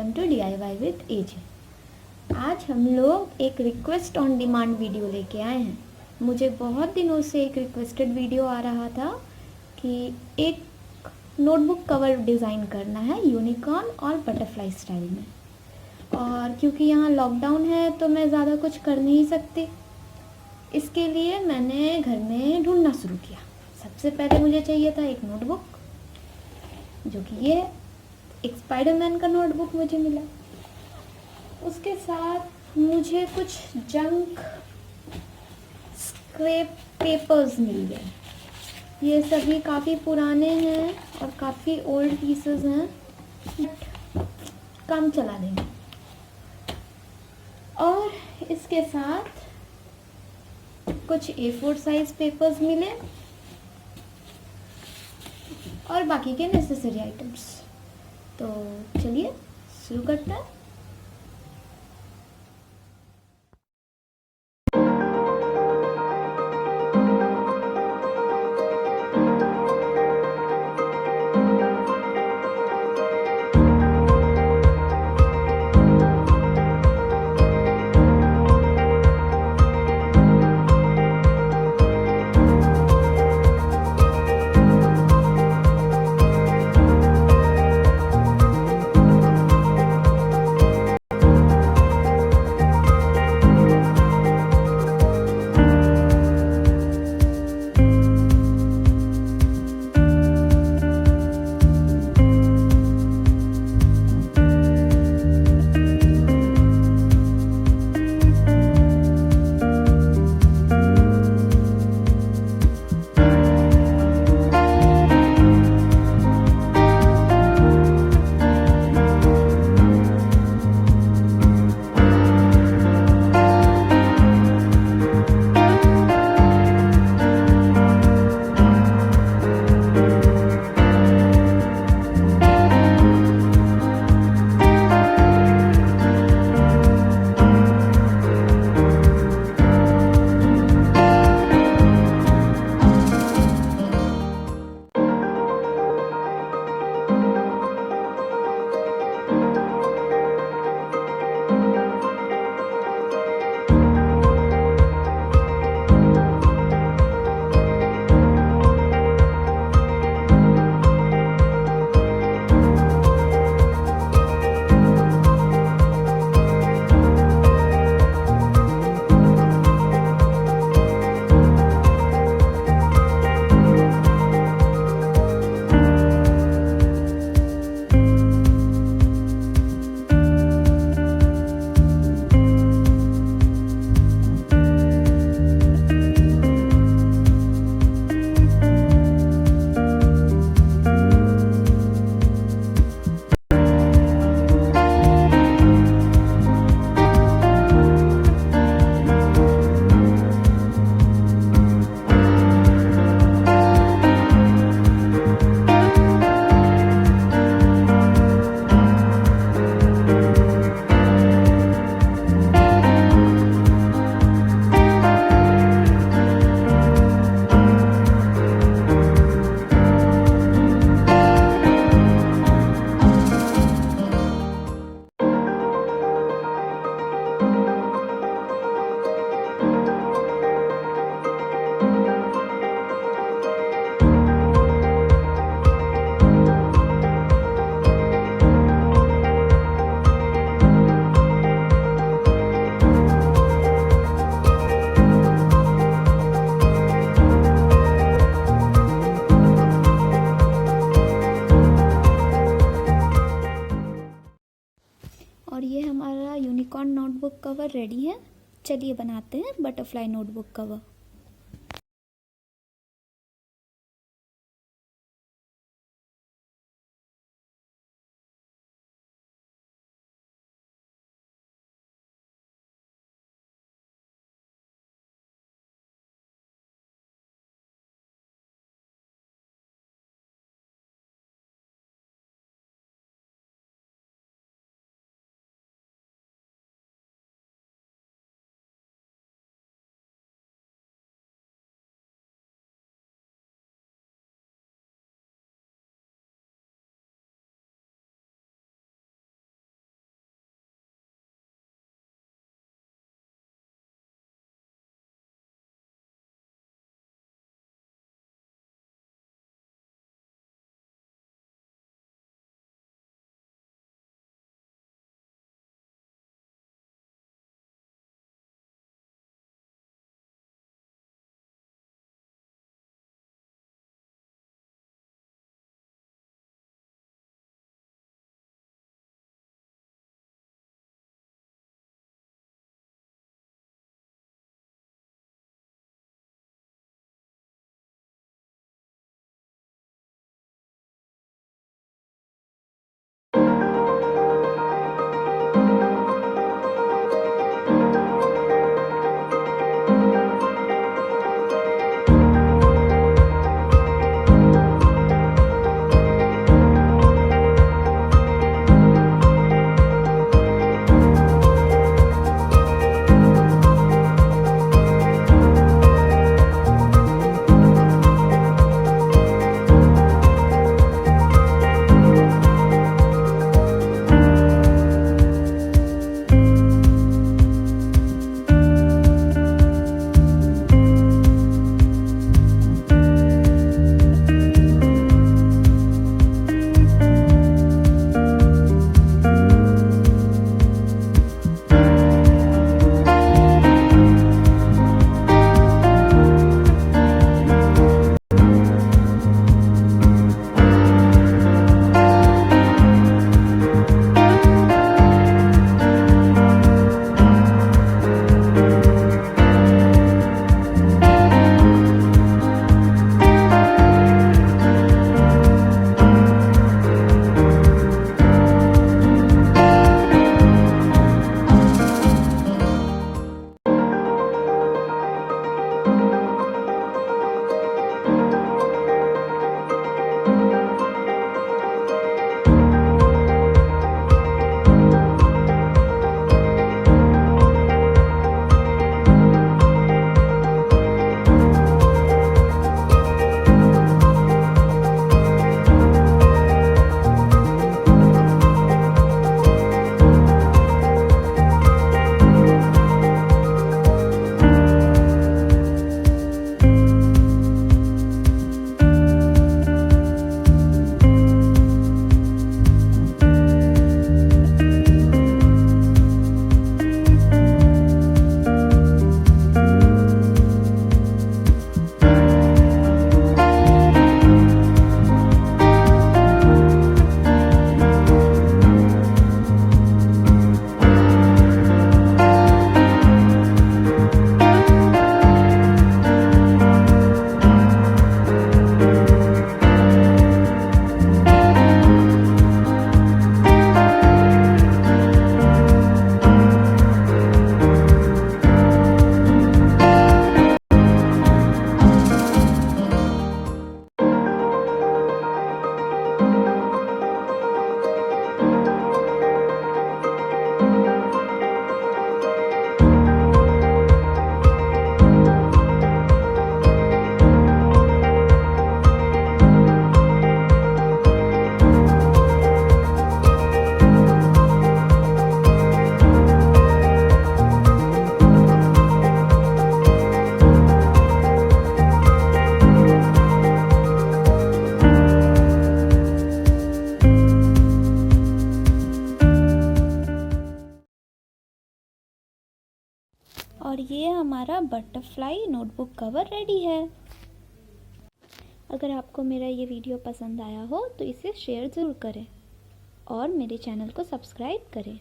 Welcome to DIY with AJ. आज हम लोग एक रिक्वेस्ट ऑन डिमांड वीडियो लेके आए हैं। मुझे बहुत दिनों से एक रिक्वेस्टेड वीडियो आ रहा था कि एक नोटबुक कवर डिज़ाइन करना है यूनिकॉर्न और बटरफ्लाई स्टाइल में, और क्योंकि यहाँ लॉकडाउन है तो मैं ज़्यादा कुछ कर नहीं सकती। इसके लिए मैंने घर में ढूंढना शुरू किया। सबसे पहले मुझे चाहिए था एक नोटबुक, जो कि ये है। एक स्पाइडरमैन का नोटबुक मुझे मिला। उसके साथ मुझे कुछ जंक स्क्रैप पेपर्स मिल गए। ये सभी काफ़ी पुराने हैं और काफ़ी ओल्ड पीसेस हैं, बट काम चला देंगे। और इसके साथ कुछ A4 साइज पेपर्स मिले और बाकी के नेसेसरी आइटम्स। तो चलिए शुरू करते हैं। और ये हमारा यूनिकॉर्न नोटबुक कवर रेडी है। चलिए बनाते हैं बटरफ्लाई नोटबुक कवर। और ये हमारा बटरफ्लाई नोटबुक कवर रेडी है। अगर आपको मेरा ये वीडियो पसंद आया हो तो इसे शेयर ज़रूर करें और मेरे चैनल को सब्सक्राइब करें।